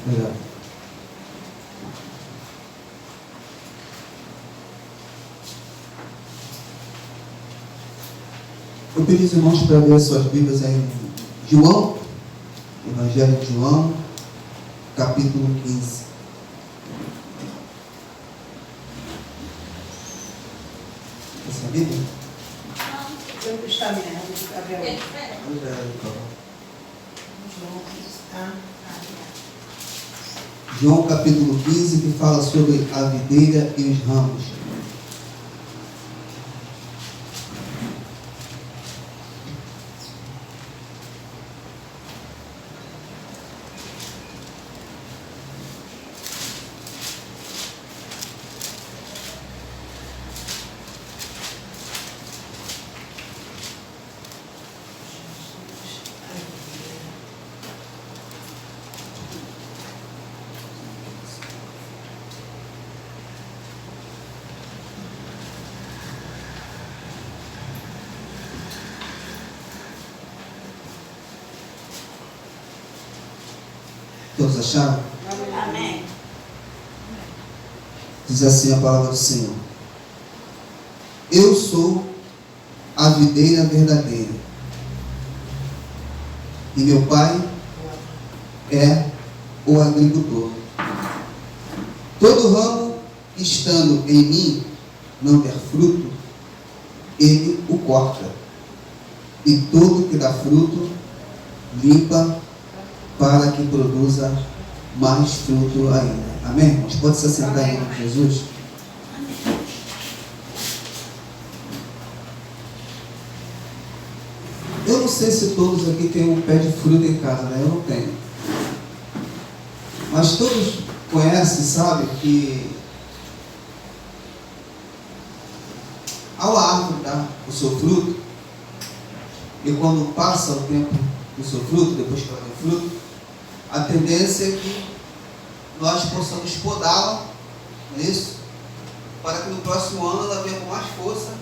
Obrigado. Eu pedi os irmãos para ler suas Bíblias em João, Evangelho de João, capítulo 15. Essa é a Bíblia? Eu não está vendo, Gabriel. João capítulo 15, que fala sobre a videira e os ramos. Todos acharam? Amém. Diz assim a palavra do Senhor: Eu sou a videira verdadeira, e meu Pai é o agricultor. Todo ramo que estando em mim não der fruto, ele o corta, e todo que dá fruto, limpa, para que produza mais fruto ainda. Amém, irmãos? Pode se assentar em nome de Jesus? Eu não sei se todos aqui têm um pé de fruta em casa, né? Eu não tenho. Mas todos conhecem, sabem que ao árvore dar o seu fruto, e quando passa o tempo do seu fruto, depois que ela tem fruto, a tendência é que nós possamos podá-la, não é isso? Para que no próximo ano ela venha com mais força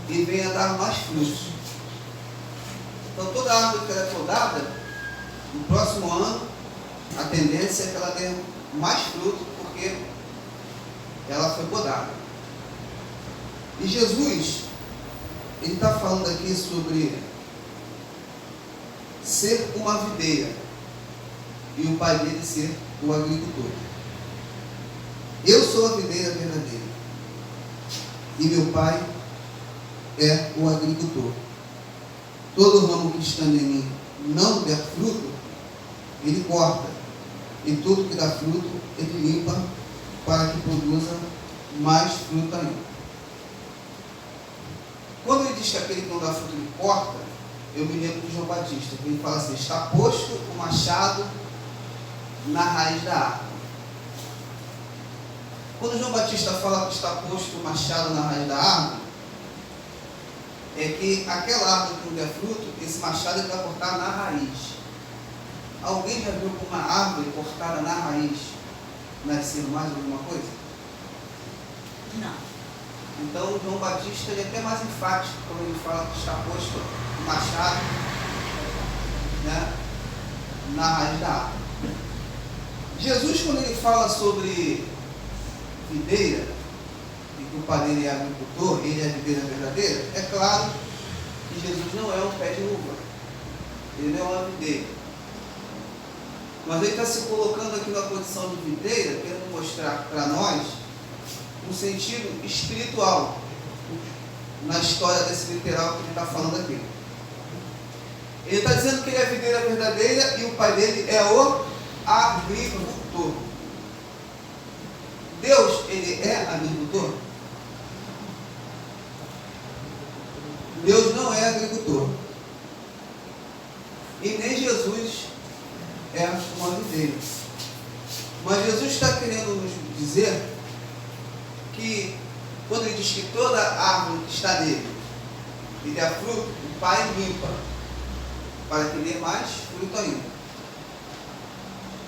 e venha dar mais frutos. Então toda árvore que ela é podada, no próximo ano, a tendência é que ela dê mais fruto, porque ela foi podada. E Jesus, ele está falando aqui sobre ser uma videira e o pai dele ser o agricultor. Eu sou a videira verdadeira e meu pai é o agricultor. Todo ramo que estando em mim não der fruto, ele corta, e tudo que dá fruto, ele limpa, para que produza mais fruto ainda. Quando ele diz que aquele que não dá fruto ele corta, eu me lembro de João Batista, que ele fala assim: está posto o machado na raiz da árvore. Quando João Batista fala que está posto o machado na raiz da árvore, é que aquela árvore que não der fruto, esse machado ele vai cortar na raiz. Alguém já viu uma árvore cortada na raiz nascendo mais alguma coisa? Não. Então João Batista ele é até mais enfático quando ele fala que está posto o machado, né, na raiz da árvore. Jesus, quando ele fala sobre videira, e que o padeiro é agricultor, ele é a videira verdadeira, é claro que Jesus não é um pé de uva, ele não é uma videira. Mas ele está se colocando aqui na condição de videira, querendo mostrar para nós um sentido espiritual na história desse literal que ele está falando aqui. Ele está dizendo que ele é a videira verdadeira e o pai dele é o agricultor. Deus, ele é agricultor? Deus não é agricultor. E nem Jesus é uma videira. Mas Jesus está querendo nos dizer que, quando ele diz que toda árvore que está nele e der fruto, o Pai limpa, para que dê mais fruto ainda.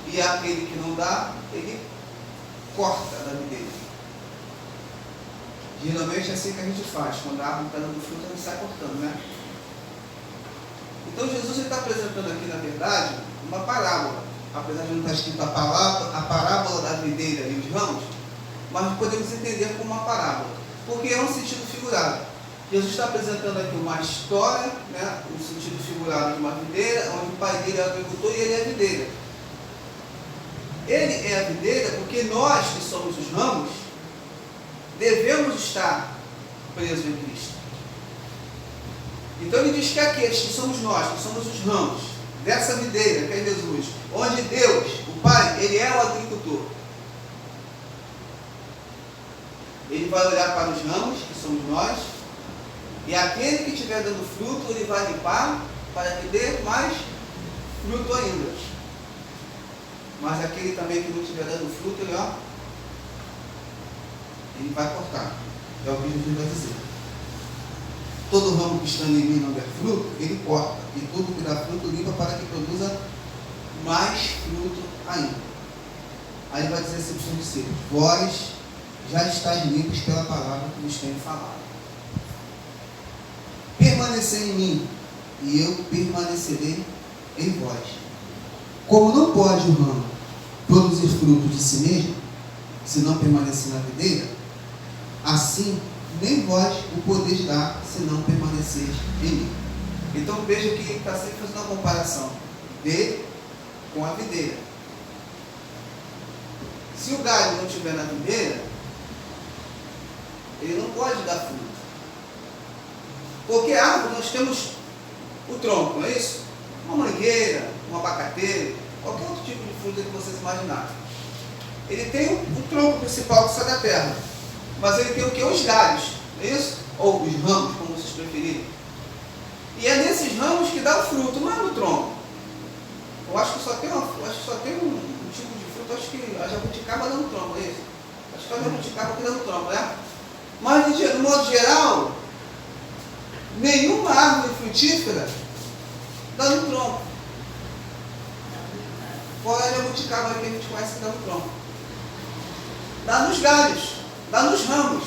E aquele que não dá, ele corta da videira. Geralmente é assim que a gente faz, quando a árvore está dando fruto, a gente sai cortando, né? Então Jesus está apresentando aqui, na verdade, uma parábola. apesar de não estar escrito a parábola da videira e os ramos, mas podemos entender como uma parábola, porque é um sentido figurado. Jesus está apresentando aqui uma história, né, um sentido figurado de uma videira, onde o pai dele é o agricultor e ele é a videira. Ele é a videira porque nós, que somos os ramos, devemos estar presos em Cristo. Então ele diz que aqueles que somos nós, que somos os ramos dessa videira, que é Jesus, onde Deus, o Pai, ele é o agricultor. Ele vai olhar para os ramos, que somos nós, e aquele que estiver dando fruto, ele vai limpar para que dê mais fruto ainda. Mas aquele também que não estiver dando fruto, ele vai cortar. É o que Jesus vai dizer. Todo ramo que estando em mim não der fruto, ele corta. E tudo que dá fruto, limpa para que produza mais fruto ainda. Aí vai dizer assim para os discípulos: vós já estáis limpos pela palavra que vos tenho falado. Permanecei em mim, e eu permanecerei em vós. Como não pode o ramo produzir fruto de si mesmo, se não permanecer na videira, assim nem vós o podeis dar, se não permaneceis em mim. Então veja que ele está sempre fazendo uma comparação dele com a videira. Se o galho não estiver na videira, ele não pode dar fruto. Porque a árvore, nós temos o tronco, não é isso? Uma mangueira, um abacateiro, qualquer outro tipo de fruta que vocês imaginarem. Ele tem o tronco principal que sai da terra, mas ele tem o que? Os galhos, não é isso? Ou os ramos, como vocês preferirem. E é nesses ramos que dá o fruto, não é no tronco. Eu acho que só tem um tipo de fruto, acho que a jabuticaba dá no tronco, é isso? Acho que é a jabuticaba que dá no tronco, né? Mas, de modo geral, nenhuma árvore frutífera dá no tronco. Fora a jabuticaba que a gente conhece que dá no tronco. Dá nos galhos, dá nos ramos.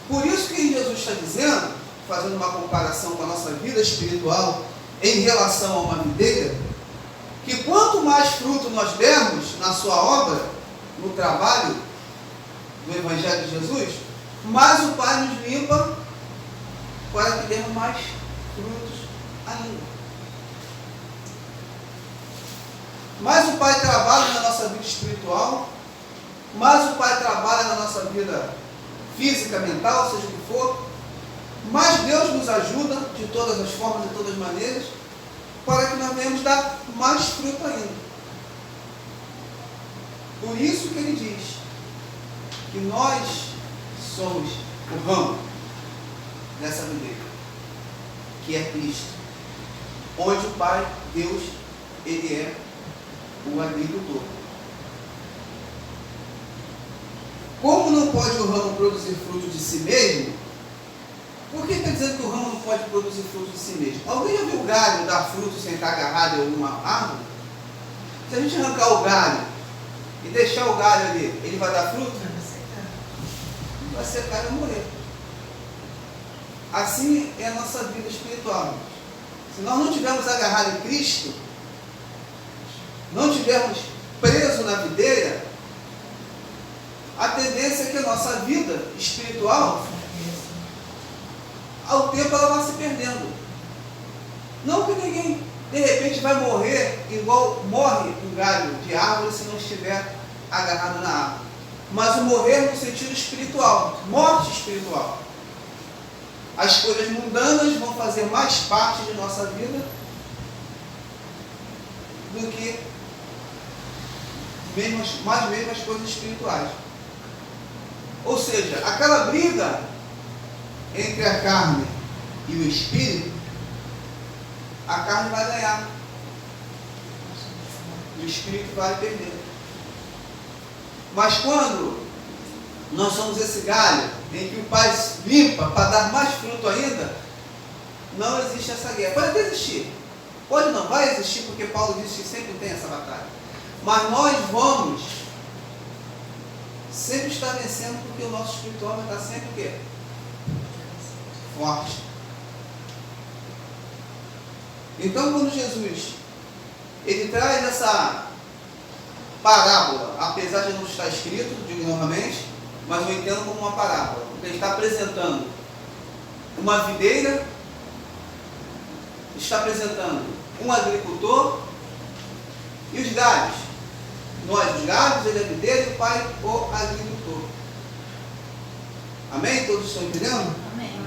Por isso que Jesus está dizendo, fazendo uma comparação com a nossa vida espiritual em relação a uma videira, que quanto mais fruto nós dermos na sua obra, no trabalho do Evangelho de Jesus, mais o Pai nos limpa para que demos mais frutos ainda. Mais o Pai trabalha na nossa vida espiritual, mais o Pai trabalha na nossa vida física, mental, seja o que for, mais Deus nos ajuda de todas as formas, de todas as maneiras, para que nós venhamos dar mais fruto ainda. Por isso que ele diz que nós somos o ramo dessa videira, que é Cristo, onde o Pai, Deus, ele é o agricultor. Como não pode o ramo produzir fruto de si mesmo? Por que está dizendo que o ramo não pode produzir fruto de si mesmo? Alguém já viu o galho dar fruto sem estar agarrado em alguma árvore? Se a gente arrancar o galho e deixar o galho ali, ele vai dar fruto? Não vai secar e vai morrer. Assim é a nossa vida espiritual. Se nós não tivermos agarrado em Cristo, não tivermos preso na videira, a tendência é que a nossa vida espiritual, ao tempo, ela vai se perdendo. Não que ninguém, de repente, vai morrer igual morre um galho de árvore se não estiver agarrado na árvore. Mas o morrer no sentido espiritual, morte espiritual. As coisas mundanas vão fazer mais parte de nossa vida do que mesmo as coisas espirituais. Ou seja, aquela briga entre a carne e o espírito, a carne vai ganhar, o espírito vai perder. Mas quando nós somos esse galho em que o Pai limpa para dar mais fruto ainda, não existe essa guerra. Pode até existir, pode não, vai existir, porque Paulo diz que sempre tem essa batalha. Mas nós vamos sempre estar vencendo, porque o nosso espiritual vai estar sempre o quê? Forte. Então, quando Jesus ele traz essa parábola, apesar de não estar escrito, digo novamente, mas eu entendo como uma parábola, porque ele está apresentando uma videira, está apresentando um agricultor e os galhos. Nós, os galhos, ele é a videira e o pai, o agricultor. Amém? Todos estão entendendo? Amém.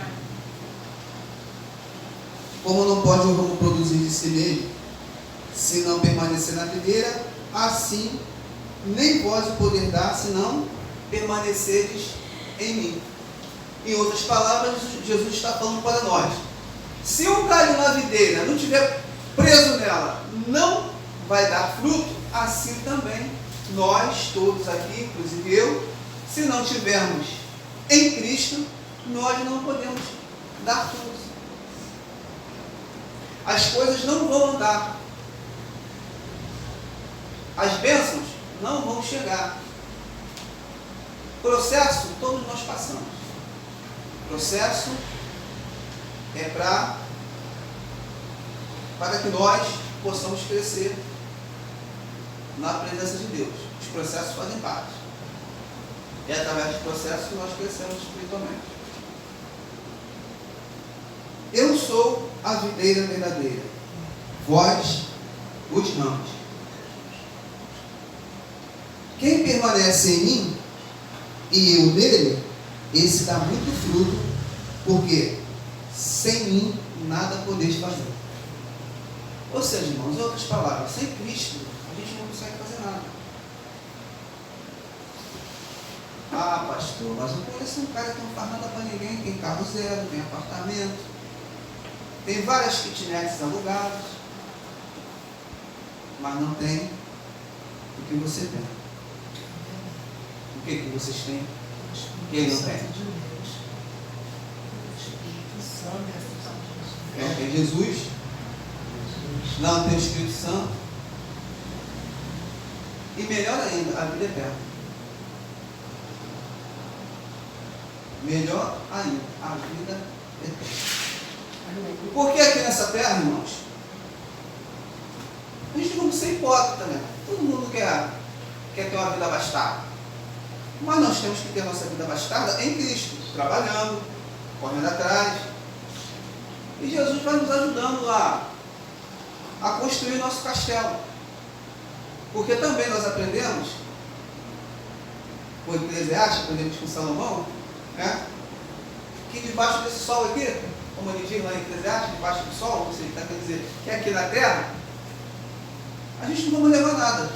Como não pode o ramo produzir de si mesmo, se não permanecer na videira, assim nem vós o poder dar, se não permaneceres em mim. Em outras palavras, Jesus está falando para nós. Se um galho na videira não estiver preso nela, não vai dar fruto, assim também nós todos aqui, inclusive eu, se não tivermos em Cristo, nós não podemos dar fruto. As coisas não vão andar. As bênçãos não vão chegar. Processo, todos nós passamos. Processo é para que nós possamos crescer na presença de Deus. Os processos fazem parte. É através dos processos que nós crescemos espiritualmente. Eu sou a videira verdadeira, vós os ramos. Quem permanece em mim e eu nele, esse dá muito fruto, porque sem mim nada podeis fazer. Ou seja, irmãos, em outras palavras, sem Cristo a gente não consegue fazer nada. Ah, pastor, mas eu conheço um cara que não faz nada para ninguém, tem carro zero, tem apartamento, tem várias kitnets alugadas, mas não tem o que você tem. O que vocês têm? Que ele não tem? Tem Jesus, não tem o Espírito Santo, e melhor ainda, a vida eterna. Melhor ainda, a vida eterna. Porque aqui nessa terra, irmãos, a gente não ser hipócrita, né? Todo mundo quer ter uma vida abastada. Mas nós temos que ter a nossa vida abastada em Cristo, trabalhando, correndo atrás. E Jesus vai nos ajudando a construir nosso castelo. Porque também nós aprendemos, por Eclesiastes, aprendemos com Salomão, né? Que debaixo desse sol aqui, como ele diz lá em Eclesiastes, debaixo do sol, ou seja, está querendo dizer que aqui na terra, a gente não vamos levar nada.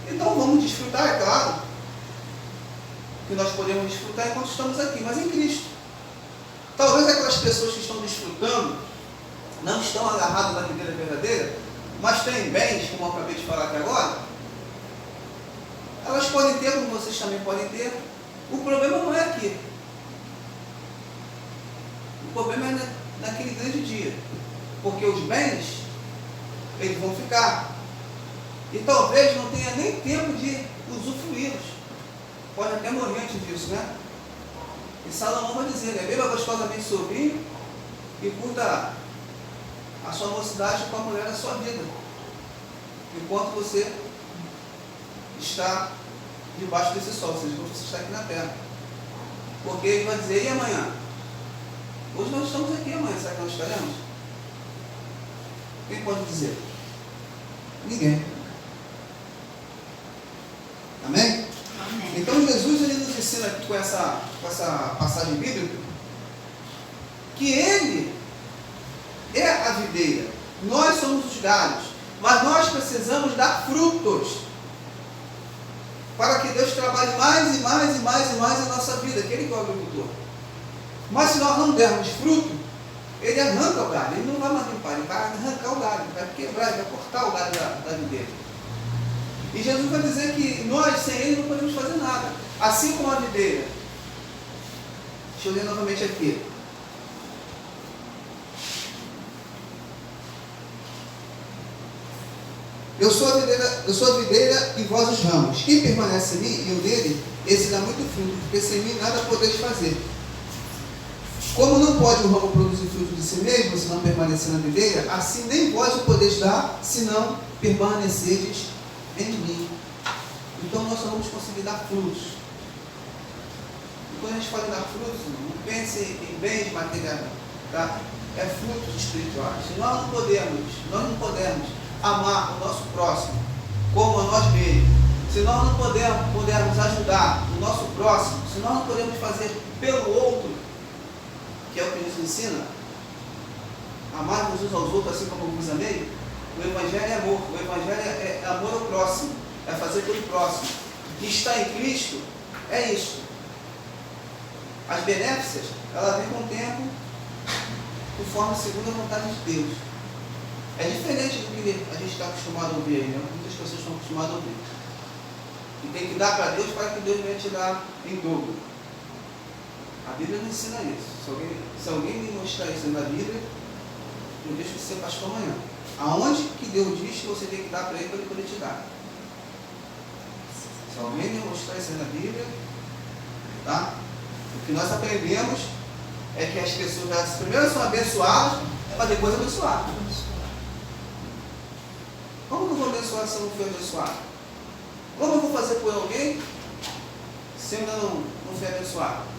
Então vamos desfrutar, é claro, que nós podemos desfrutar enquanto estamos aqui, mas em Cristo. Talvez aquelas pessoas que estão desfrutando não estão agarradas na videira verdadeira, mas têm bens, como eu acabei de falar aqui agora. Elas podem ter, como vocês também podem ter. O problema não é aqui. O problema é naquele grande dia. Porque os bens, eles vão ficar. E talvez não tenha nem tempo de usufruí-los. Pode até morrer antes disso, né? E Salomão vai dizer, né? Beba gostosamente seu vinho e curta a sua mocidade com a mulher da sua vida. Enquanto você está debaixo desse sol, ou seja, enquanto você está aqui na terra. Porque ele vai dizer, e amanhã? Hoje nós estamos aqui, amanhã, será que nós estaremos? Quem pode dizer? Ninguém. Amém? Amém. Então Jesus ele nos ensina aqui com essa passagem bíblica que ele é a videira, nós somos os galhos, mas nós precisamos dar frutos para que Deus trabalhe mais e mais e mais e mais a nossa vida, aquele que é o agricultor. Mas se nós não dermos fruto, ele arranca o galho, ele não vai mais limpar, ele vai arrancar o galho, vai quebrar, ele vai cortar o galho da videira. E Jesus vai dizer que nós, sem ele, não podemos fazer nada. Assim como a videira. Deixa eu ler novamente aqui. Eu sou a videira e vós os ramos. Quem permanece em mim e eu nele, esse dá muito fruto, porque sem mim nada podeis fazer. Como não pode o ramo produzir fruto de si mesmo, se não permanecer na videira, assim nem vós o podeis dar, se não permanecerdes em mim. Então nós só vamos conseguir dar frutos. E quando a gente fala em dar frutos, não pense em bens materiais, tá? É frutos espirituais. Se nós não podemos amar o nosso próximo como a nós mesmos, se nós não pudermos ajudar o nosso próximo, se nós não podemos fazer pelo outro, que é o que nos ensina, amarmos uns aos outros assim como eu vos amei, o Evangelho é amor, o Evangelho é amor ao próximo, é fazer pelo próximo. E estar em Cristo é isso. As benéficas, elas vêm com o tempo, conforme segundo a vontade de Deus. É diferente do que a gente está acostumado a ouvir, né? Muitas pessoas estão acostumadas a ouvir. E tem que dar para Deus para que Deus venha te dar em dobro. A Bíblia não ensina isso. Se alguém me mostrar isso na Bíblia, eu deixo de ser pastor amanhã. Aonde que Deus diz que você tem que dar para ele poder te dar? Se alguém me mostrar isso na Bíblia, tá? O que nós aprendemos é que as pessoas elas primeiro são abençoadas para depois abençoar. Como que eu vou abençoar se eu não fui abençoado? Como eu vou fazer por alguém se eu ainda não fui abençoado?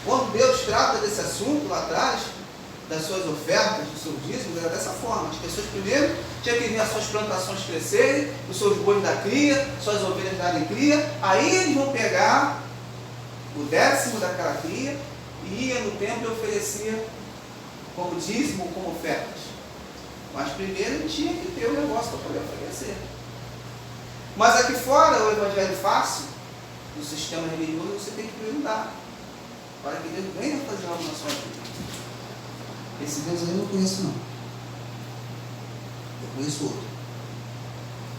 Quando Deus trata desse assunto lá atrás, das suas ofertas, dos seus dízimos, era dessa forma. As pessoas primeiro tinham que ver as suas plantações crescerem, os seus bois da cria, suas ovelhas darem cria, aí eles vão pegar o 10º daquela cria e ia no templo e oferecia como dízimo, como ofertas. Mas primeiro tinha que ter o negócio para poder oferecer. Mas aqui fora, o Evangelho fácil, no sistema religioso, você tem que perguntar para que Deus venha fazer algo na sua vida. Esse Deus aí eu não conheço não. Eu conheço outro.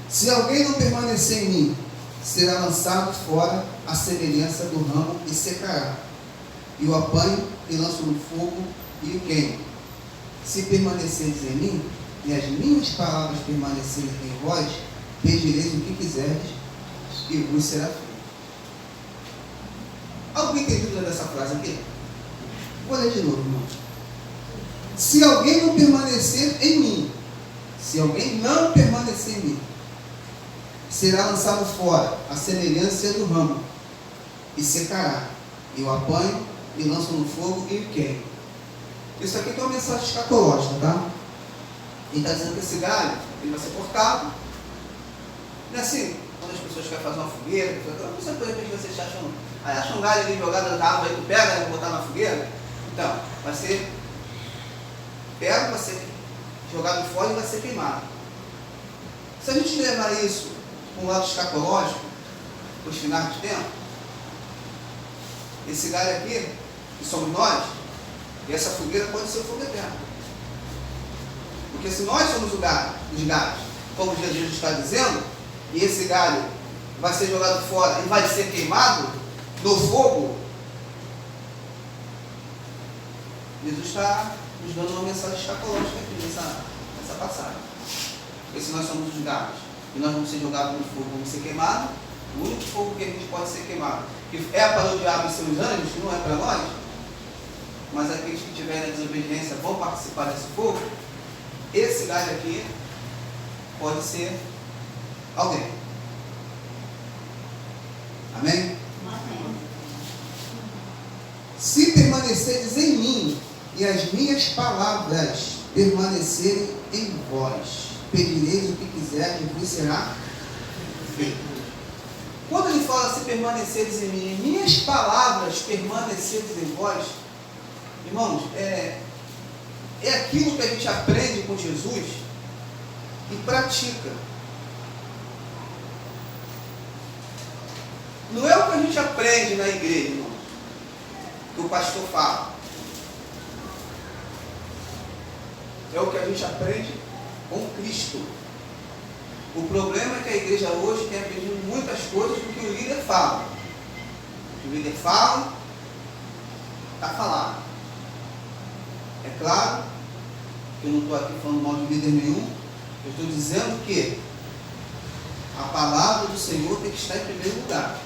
Se alguém não permanecer em mim, será lançado fora à semelhança do ramo e secará. E o apanho e lanço no fogo e o queimo. Se permaneceres em mim, e as minhas palavras permanecerem em vós, pedireis o que quiserdes, e vos será feito. Alguém tem dúvida dessa frase aqui? Vou ler de novo, irmão. Se alguém não permanecer em mim, se alguém não permanecer em mim, será lançado fora a semelhança do ramo, e secará. E o apanho, e lanço no fogo, e o queimo. Isso aqui é uma mensagem escatológica, tá? Ele está dizendo que esse galho, ele vai ser cortado. Não é assim? Quando as pessoas querem fazer uma fogueira, não sei por que vocês acham. Aí acha um galho ali jogado na árvore, aí tu pega, né, botar na fogueira. Então, vai ser pego, vai ser jogado fora e vai ser queimado. Se a gente levar isso para um lado escatológico, para os finais de tempo, esse galho aqui, que somos nós, e essa fogueira pode ser o fogo eterno. Porque se nós somos os galhos, como Jesus está dizendo, e esse galho vai ser jogado fora e vai ser queimado no fogo, Jesus está nos dando uma mensagem escatológica aqui nessa passagem. Porque se nós somos os galhos e nós vamos ser jogados no fogo, vamos ser queimados, o único fogo que a gente pode ser queimado, que é para o diabo e seus anjos, que não é para nós, mas aqueles que tiverem a desobediência vão participar desse fogo. Esse galho aqui pode ser alguém. Amém? Amém. Se permanecerdes em mim e as minhas palavras permanecerem em vós, pedireis o que quiserdes e vos será feito. Quando ele fala se permanecerdes em mim e minhas palavras permanecerem em vós, irmãos, é aquilo que a gente aprende com Jesus e pratica. Não é o que a gente aprende na igreja, irmão, que o pastor fala. É o que a gente aprende com Cristo. O problema é que a igreja hoje tem aprendido muitas coisas do que o líder fala. O que o líder fala, está falado. É claro que eu não estou aqui falando mal de líder nenhum, eu estou dizendo que a palavra do Senhor tem que estar em primeiro lugar.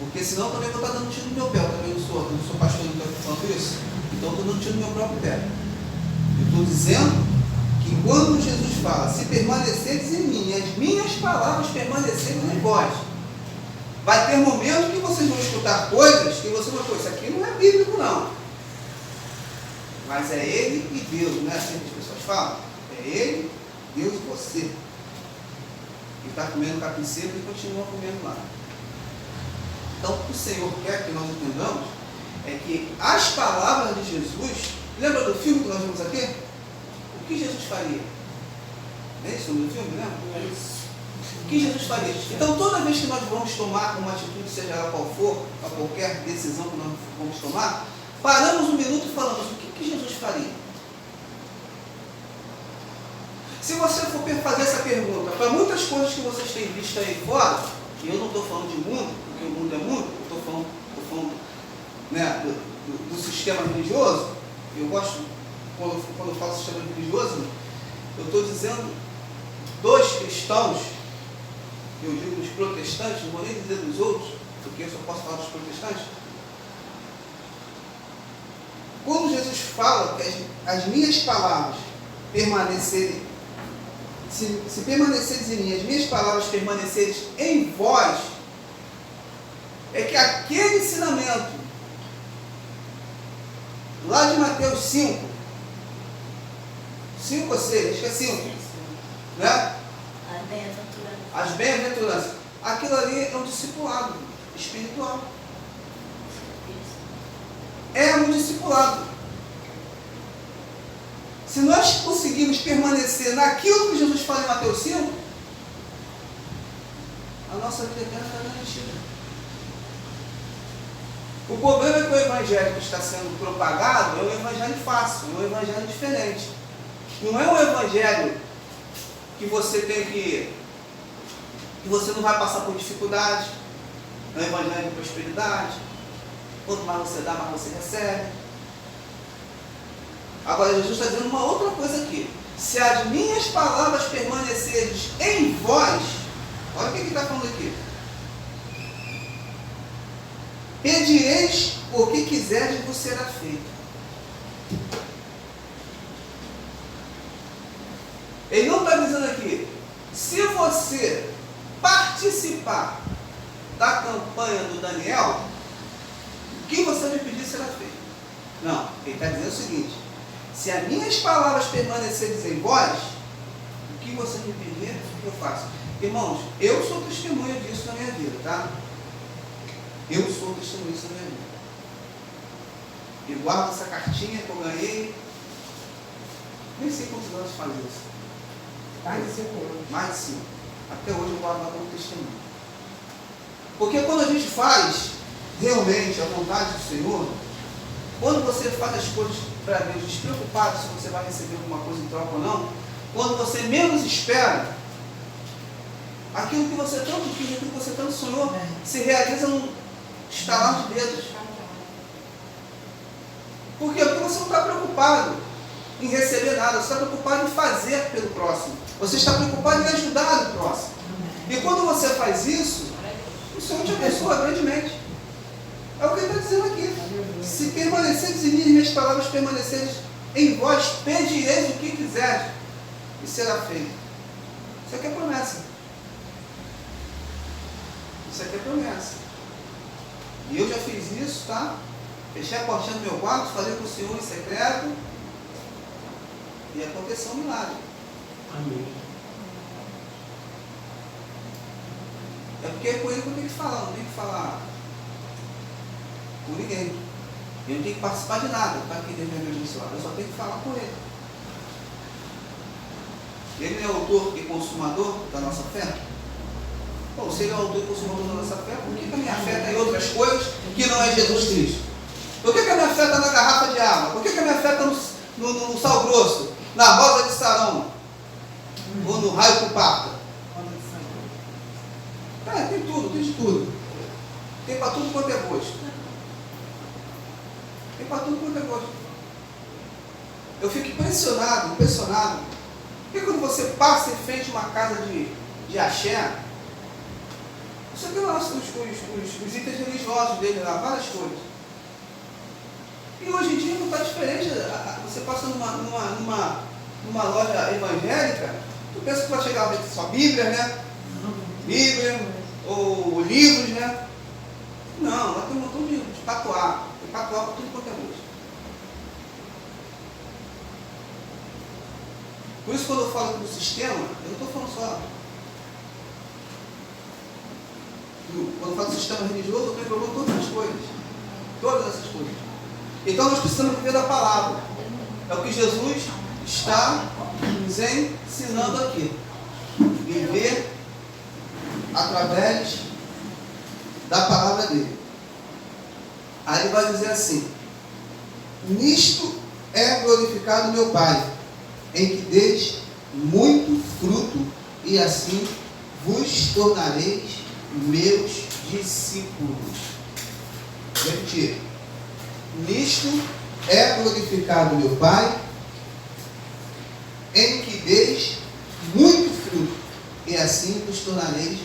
Porque senão eu também vou estar dando tiro no meu pé. Eu também não sou pastor, não estou falando isso. Então eu estou dando tiro no meu próprio pé. Eu estou dizendo que quando Jesus fala, se permaneceres em mim, as minhas palavras permanecerem em vós, vai ter momentos que vocês vão escutar coisas que vocês vão falar, isso aqui não é bíblico não. Mas é Ele e Deus, não é assim que as pessoas falam? É Ele, Deus e você. E está comendo capim seco e continua comendo lá. Então, o que o Senhor quer que nós entendamos é que as palavras de Jesus, lembra do filme que nós vimos aqui? O que Jesus faria? É isso no filme, lembra? É isso. O que Jesus faria? Então, toda vez que nós vamos tomar uma atitude, seja ela qual for, a qualquer decisão que nós vamos tomar, paramos um minuto e falamos, o que Jesus faria? Se você for fazer essa pergunta para muitas coisas que vocês têm visto aí fora, e eu não estou falando de mundo, porque o mundo é mundo, eu estou falando né, do sistema religioso, eu gosto, quando eu falo sistema religioso, eu estou dizendo dos cristãos, eu digo dos protestantes, não vou nem dizer dos outros, porque eu só posso falar dos protestantes. Quando Jesus fala que as minhas palavras permanecerem, se permaneceres em mim, as minhas palavras permanecerem em vós, é que aquele ensinamento, lá de Mateus 5 ou 6, acho que é 5, né? As bem-aventuranças. Aquilo ali é um discipulado espiritual. É um discipulado. Se nós conseguirmos permanecer naquilo que Jesus fala em Mateus 5, a nossa vida eterna está garantida. O problema é que o evangelho que está sendo propagado é um evangelho fácil, é um evangelho diferente. Não é um evangelho que você tem que você não vai passar por dificuldade. É um evangelho de prosperidade. Quanto mais você dá, mais você recebe. Agora Jesus está dizendo uma outra coisa aqui. Se as minhas palavras permanecerem em vós, olha o que ele está falando aqui. Pedireis o que quiserdes e vos será feito. Ele não está dizendo aqui, se você participar da campanha do Daniel, o que você me pedir será feito. Não, ele está dizendo o seguinte, se as minhas palavras permanecerem em vós, o que você me pedir, eu faço. Irmãos, eu sou testemunha disso na minha vida, tá? Eu sou testemunha disso na minha vida. E guardo essa cartinha que eu ganhei, nem sei quantos anos faz isso. Mais de 5 anos. Mais de 5. Até hoje eu guardo lá como testemunho. Porque quando a gente faz realmente a vontade do Senhor, quando você faz as coisas para Deus, despreocupado se você vai receber alguma coisa em troca ou não, quando você menos espera, aquilo que você tanto quis, aquilo que você tanto sonhou, se realiza num estalar de dedos. Por quê? Porque você não está preocupado em receber nada, você está preocupado em fazer pelo próximo. Você está preocupado em ajudar o próximo. E quando você faz isso, o Senhor te abençoa grandemente. É o que ele está dizendo aqui. Se permaneceres em mim, minhas palavras permanecerem em vós, pedireis o que quiseres e será feito. Isso aqui é promessa. Isso aqui é promessa. E eu já fiz isso, tá? Fechei a portinha do meu quarto, falei com o Senhor em secreto e aconteceu um milagre. Amém. É porque é com ele que eu tenho que falar, não tenho que falar com ninguém. Eu não tenho que participar de nada para que Deus me abençoe. Eu só tenho que falar com ele. Ele é o autor e consumador da nossa fé? Bom, se ele é o autor e consumador da nossa fé, por que a minha fé está em outras coisas que não é Jesus Cristo? Por que a minha fé está na garrafa de água? Por que a minha fé está no sal grosso? Na rosa de Sarão? Ou no raio que parta? Tem tudo, tem de tudo. Tem para tudo quanto é gosto. Tem para tudo quanto é gosto. Eu fico impressionado. Porque quando você passa em frente a uma casa de axé, Você tem lá os itens religiosos dele lá, várias coisas. E hoje em dia não está diferente. Você passa numa loja evangélica, tu pensa que vai chegar lá só Bíblia, né? Bíblia, ou livros, né? Não, lá tem um montão de patuá. Tem patuá para tudo quanto é luz. Por isso, quando eu falo do sistema, eu não estou falando só. Quando eu falo do sistema religioso, eu estou englobando todas as coisas. Todas essas coisas. Então, nós precisamos viver da palavra. É o que Jesus está nos ensinando aqui. Viver através da palavra dele. Aí ele vai dizer assim: nisto é glorificado meu Pai, em que deis muito fruto, e assim vos tornareis meus discípulos. Vou repetir. Nisto é glorificado meu Pai, em que deis muito fruto, e assim vos tornareis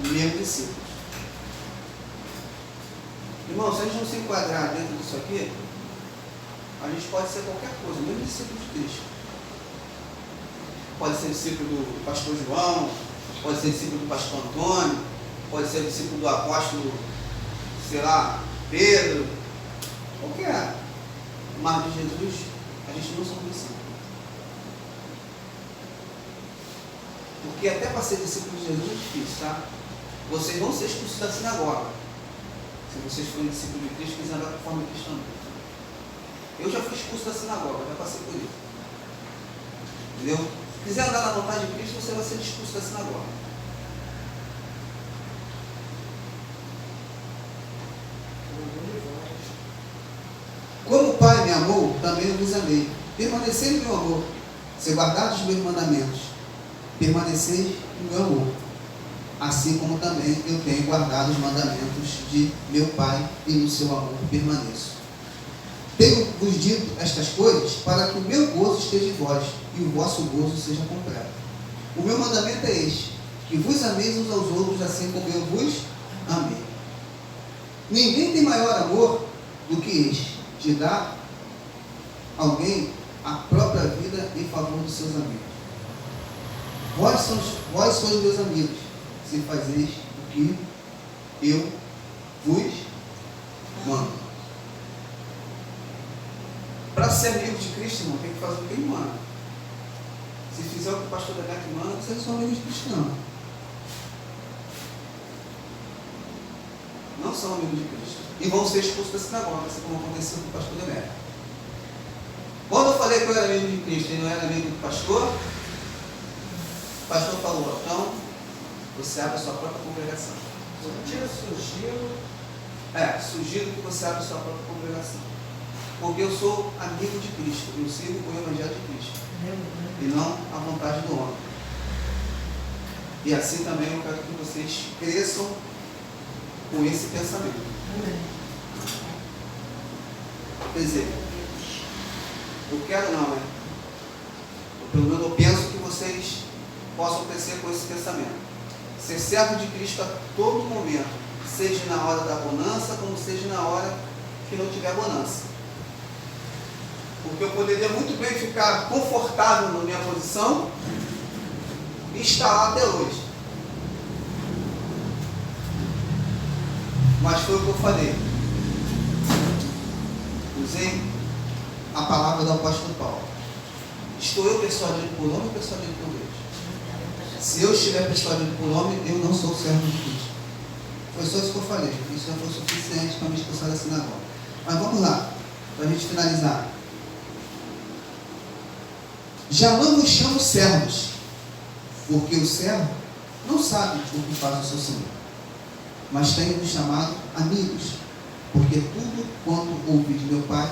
meus discípulos. Irmão, se a gente não se enquadrar dentro disso aqui, a gente pode ser qualquer coisa, mesmo discípulo de Cristo. Pode ser discípulo do pastor João, pode ser discípulo do pastor Antônio, pode ser discípulo do apóstolo, sei lá, Pedro, qualquer. Mas de Jesus, a gente não somos discípulos. Porque até para ser discípulo de Jesus é difícil, tá? Vocês vão ser expulsos da sinagoga. Se vocês forem discípulos de Cristo, quiserem andar conforme Cristo anda. Eu já fui expulso da sinagoga, já passei por isso. Entendeu? Se quiser andar na vontade de Cristo, você vai ser expulso da sinagoga. Como o Pai me amou, também eu vos amei. Permanecei no meu amor. Se guardados os meus mandamentos, permanecei no meu amor. Assim como também eu tenho guardado os mandamentos de meu Pai, e no seu amor permaneço. Tenho-vos dito estas coisas para que o meu gozo esteja em vós, e o vosso gozo seja completo. O meu mandamento é este: que vos ameis uns aos outros, assim como eu vos amei. Ninguém tem maior amor do que este, de dar a alguém a própria vida em favor dos seus amigos. Vós sois meus amigos, se fazeis o que eu vos mando. Para ser amigo de Cristo, irmão, tem que fazer o que ele manda. Se fizer o que o pastor Demetrio manda, vocês são amigos de Cristo, não. Não são amigos de Cristo. E vão ser expulsos da sinagoga, assim como aconteceu com o pastor Demetrio. Quando eu falei que eu era amigo de Cristo e não era amigo do pastor, o pastor falou: então, você abre a sua própria congregação. Sugiro que você abra a sua própria congregação. Porque eu sou amigo de Cristo, eu sigo o Evangelho de Cristo, e não a vontade do homem. E assim também eu quero que vocês cresçam com esse pensamento. Quer dizer, eu quero não, né? Pelo menos eu penso que vocês possam crescer com esse pensamento. Ser servo de Cristo a todo momento, seja na hora da bonança, como seja na hora que não tiver bonança. Porque eu poderia muito bem ficar confortável na minha posição e estar lá até hoje. Mas foi o que eu falei. Usei a palavra do apóstolo Paulo. Estou eu persuadido por homem ou persuadido por Deus? Se eu estiver persuadido por homem, eu não sou servo de Cristo. Foi só isso que eu falei. Isso já foi suficiente para me expulsar da sinagoga. Mas vamos lá, para a gente finalizar. Já não vos chamo servos, porque o servo não sabe o que faz o seu senhor. Mas tenho-vos chamado amigos, porque tudo quanto ouvi de meu Pai,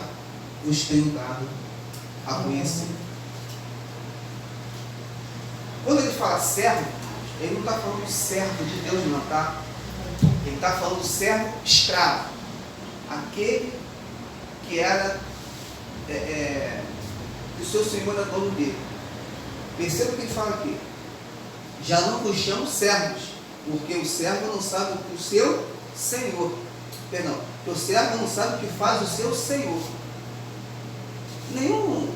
vos tenho dado a conhecer. Quando ele fala servo, ele não está falando servo de Deus não, tá? Ele está falando servo escravo. Aquele que era que o seu senhor era dono dele. Perceba o que ele fala aqui. Já não vos chamo servos, Porque o servo não sabe o que o seu senhor, perdão, o servo não sabe o que faz o seu senhor. Nenhum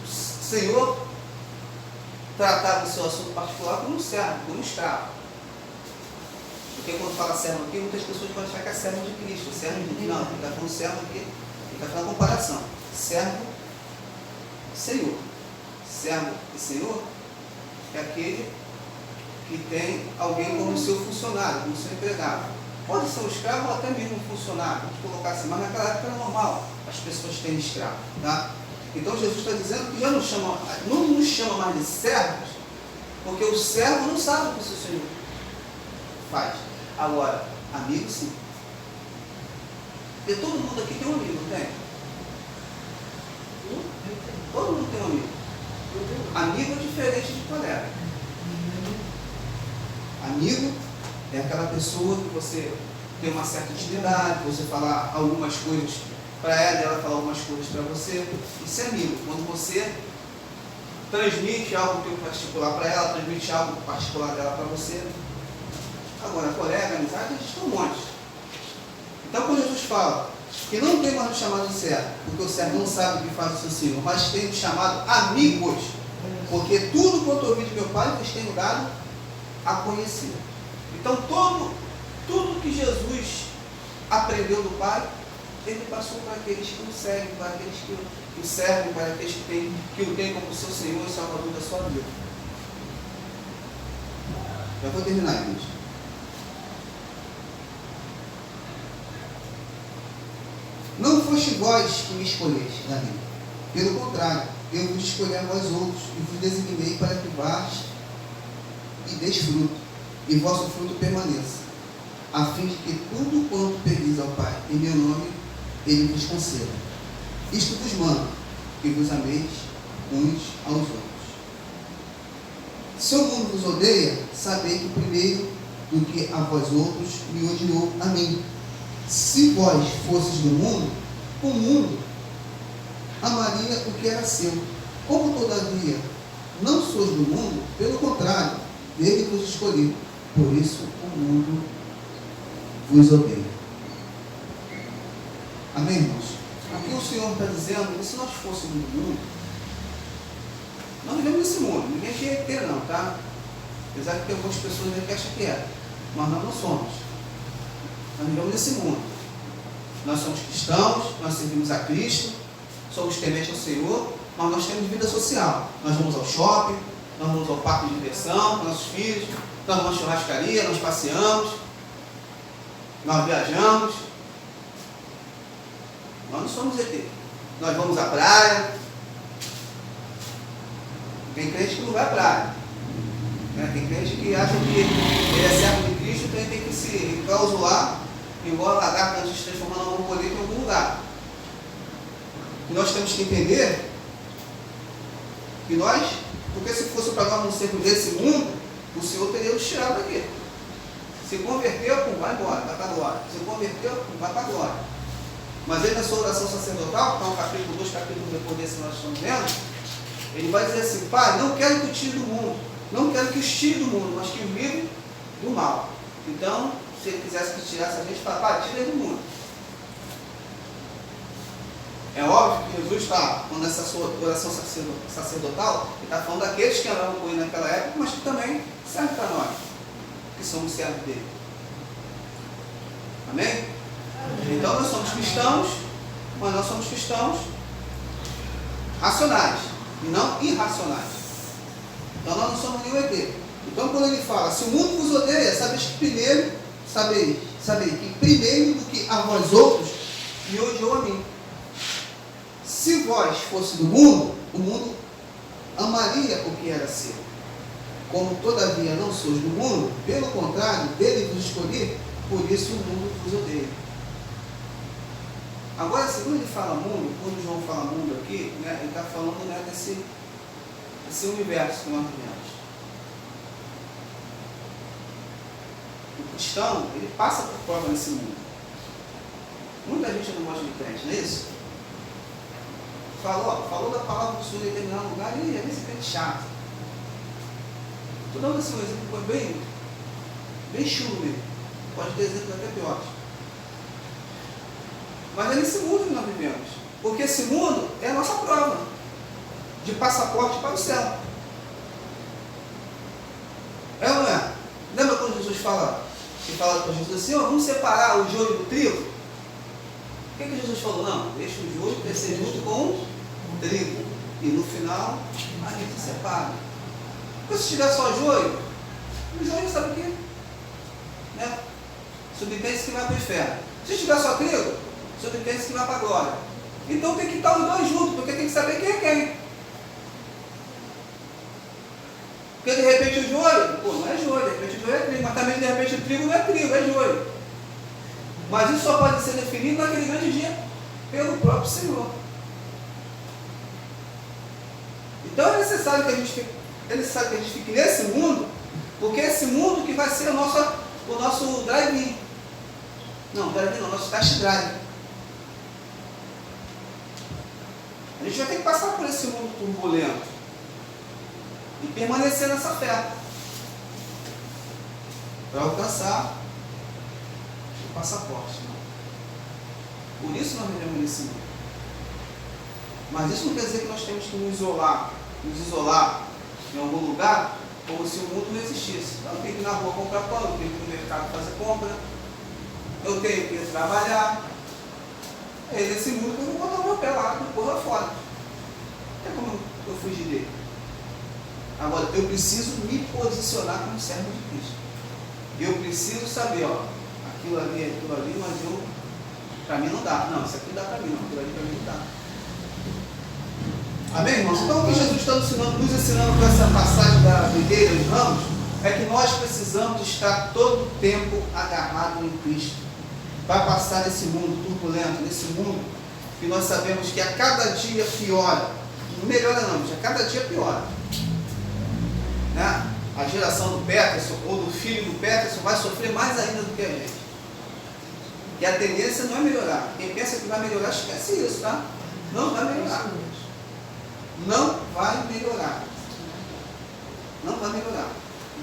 senhor tratava o seu assunto particular como um servo, como um escravo. Porque quando fala servo aqui, muitas pessoas podem achar que é servo de Cristo, servo de Cristo. Não, ele está falando servo aqui, ele está falando comparação. Servo, senhor. Servo e senhor é aquele que tem alguém como seu funcionário, como seu empregado. Pode ser um escravo ou até mesmo um funcionário, vamos colocar assim, mas naquela época era normal as pessoas terem escravo, tá? Então Jesus está dizendo que já não nos chama mais de servos, porque o servo não sabe o que o seu senhor faz. Agora, amigo sim. Porque todo mundo aqui tem um amigo, não tem? Todo mundo tem um amigo. Amigo é diferente de colega. Amigo é aquela pessoa que você tem uma certa intimidade, você falar algumas coisas para ela, ela falar algumas coisas para você. Isso é amigo. Quando você transmite algo teu particular para ela, transmite algo particular dela para você. Agora, colega, amizade, existe um monte. Então, quando Jesus fala que não tem mais o chamado de servo, porque o servo não sabe o que faz o seu senhor, mas tem o chamado amigos, porque tudo quanto ouvi de meu Pai, vos tenho dado a conhecer. Então, tudo que Jesus aprendeu do Pai, ele passou para aqueles que o seguem, para aqueles que o servem, para aqueles que o têm como seu Senhor e Salvador da sua vida. Já vou terminar, igreja. Não foste vós que me escolheste, Davi. Pelo contrário, eu vos escolhi a vós outros e vos designei para que vás e deis fruto, e vosso fruto permaneça, a fim de que tudo quanto pedis ao Pai em meu nome, Ele vos conceda. Isto vos mando, que vos ameis uns aos outros. Se o mundo vos odeia, sabei que primeiro do que a vós outros me odiou a mim. Se vós fosseis do mundo, o mundo amaria o que era seu. Como todavia não sois do mundo, pelo contrário, dele vos escolhi. Por isso o mundo vos odeia. Amém, irmãos? Aqui o Senhor está dizendo que se nós fôssemos do mundo, nós vivemos nesse mundo. Ninguém quer ter, não, tá? Apesar de ter algumas pessoas que acham que é, mas nós não somos. Nós vivemos nesse mundo. Nós somos cristãos, nós servimos a Cristo, somos tementes ao Senhor, mas nós temos vida social. Nós vamos ao shopping, nós vamos ao parque de diversão com nossos filhos, nós vamos à churrascaria, nós passeamos, nós viajamos. Nós não somos ET. Nós vamos à praia. Tem crente que não vai à praia. Tem crente que acha que ele é servo de Cristo, então ele tem que se enclausular, igual a lagarta, antes de se transformar numa borboleta em algum lugar. E nós temos que entender que nós, porque se fosse para nós um servo desse mundo, o Senhor teria nos tirado daqui. Se converteu, vai embora, vai para a glória. Se converteu, vai para a glória. Mas ele, na sua oração sacerdotal, que é um capítulo 2, capítulo depois desse que nós estamos vendo, ele vai dizer assim: Pai, não quero que o tire do mundo, não quero que os tire do mundo, mas que o livre do mal. Então, se ele quisesse que tirasse a gente, fala: Pai, tira ele do mundo. É óbvio que Jesus está, quando essa sua oração sacerdotal, ele está falando daqueles que andavam com ele naquela época, mas que também serve para nós, que somos servos dele. Amém? Então nós somos cristãos, mas nós somos cristãos racionais e não irracionais. Então nós não somos nenhum ET. Então quando ele fala, se o mundo vos odeia, sabeis que primeiro do que a vós outros me odiou a mim. Se vós fosse do mundo, o mundo amaria o que era seu. Como todavia não sois do mundo, pelo contrário, dele vos escolhi, por isso o mundo vos odeia. Agora, segundo ele fala mundo, quando João fala mundo aqui, ele está falando desse universo que nós vivemos. O cristão, ele passa por prova nesse mundo. Muita gente não gosta de crente, não é isso? Falou da palavra do Senhor em determinado lugar e às vezes é crente chato. Estou dando assim um exemplo bem chulo mesmo. Pode ter exemplos até piores. Mas é nesse mundo que nós vivemos. Porque esse mundo é a nossa prova de passaporte para o céu. É ou não é? Lembra quando Jesus fala, que fala com Jesus assim, vamos separar o joio do trigo? O que Jesus falou? Não, deixa o joio crescer junto com o trigo. E no final, a gente separa. Porque se tiver só joio, o joio sabe o quê? Né? Subtende-se que vai para o inferno. Se tiver só trigo, subtende-se que vai para a glória. Então tem que estar os dois juntos, porque tem que saber quem é quem. Porque de repente o joio, não é joio, de repente o joio é trigo, mas também de repente o trigo não é trigo, é joio. Mas isso só pode ser definido naquele grande dia pelo próprio Senhor. Então é necessário que a gente fique nesse mundo, porque é esse mundo que vai ser o nosso drive-in. Não, drive-in não, nosso test drive. A gente vai ter que passar por esse mundo turbulento e permanecer nessa fé para alcançar o passaporte. Por isso nós vivemos nesse mundo. Mas isso não quer dizer que nós temos que nos isolar em algum lugar, como se o mundo não existisse. Eu tenho que ir na rua comprar pão, eu tenho que ir no mercado fazer compra, eu tenho que ir trabalhar. É nesse mundo que eu vou botar o meu pé lá, e pôr lá fora. Não tem como eu fugir dele. Agora, eu preciso me posicionar como servo de Cristo. Eu preciso saber, aquilo ali, mas para mim não dá. Não, isso aqui dá para mim, não, aquilo ali para mim não dá. Amém, irmãos? Então, o que Jesus está nos ensinando com essa passagem da videira dos ramos é que nós precisamos estar todo o tempo agarrado em Cristo para passar nesse mundo turbulento, nesse mundo que nós sabemos que a cada dia piora. Não melhora não, a cada dia piora. Né? A geração do Peterson ou do filho do Peterson vai sofrer mais ainda do que a gente. E a tendência não é melhorar. Quem pensa que vai melhorar, esquece isso, tá? Não vai melhorar. Não vai melhorar. Não vai melhorar.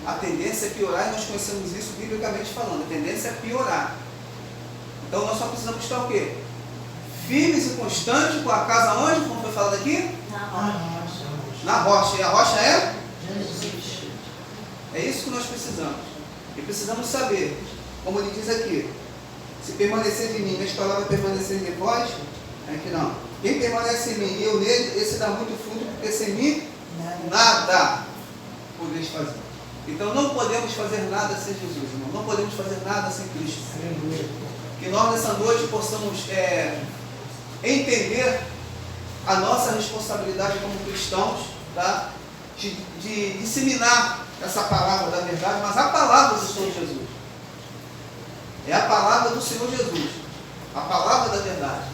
A tendência é piorar, e nós conhecemos isso biblicamente falando. A tendência é piorar. Então nós só precisamos estar o quê? Firmes e constantes com a casa onde? Como foi falado aqui? Na rocha. Na rocha. E a rocha é? Jesus. É isso que nós precisamos. E precisamos saber, como ele diz aqui, se permanecer em mim, minhas palavras permanecerem em vós, é que não. Quem permanece em mim e eu nele, esse dá muito fruto, porque sem mim nada podeis fazer. Então não podemos fazer nada sem Jesus, irmão. Não podemos fazer nada sem Cristo. Que nós nessa noite possamos entender a nossa responsabilidade como cristãos, tá? de disseminar essa palavra da verdade, mas a palavra do Senhor Jesus. É a palavra do Senhor Jesus. A palavra da verdade.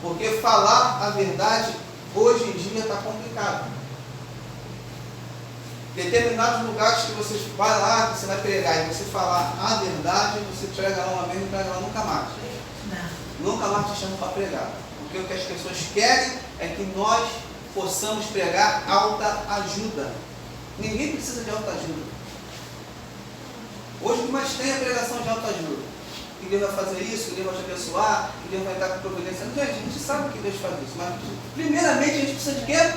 Porque falar a verdade hoje em dia está complicado. Determinados lugares que você vai lá, que você vai pregar e você falar a verdade, você prega lá uma vez e prega lá nunca mais. Não. Nunca mais te chamam para pregar. Porque o que as pessoas querem é que nós possamos pregar alta ajuda. Ninguém precisa de alta ajuda. Hoje o que mais tem é a pregação de alta ajuda. Que Deus vai fazer isso, que Deus vai te abençoar, que Deus vai estar com providência. Gente, a gente sabe que Deus faz isso, mas primeiramente a gente precisa de quê?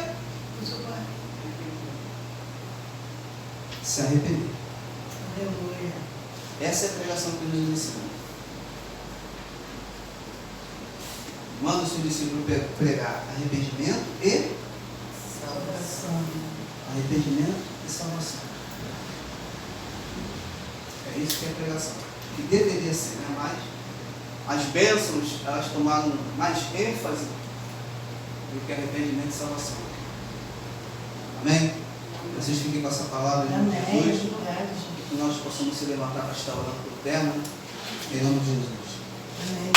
Se arrepender. Aleluia. Essa é a pregação que Jesus nos ensina. Manda o seu discípulo pregar arrependimento e Salvação. Arrependimento e salvação. É isso que é a pregação. Que deveria ser, né? Mas as bênçãos, elas tomaram mais ênfase do que arrependimento e salvação. Amém? Vocês fiquem com essa palavra de Jesus. Que nós possamos se levantar para estar orando por terra. Em nome de Jesus. Amém.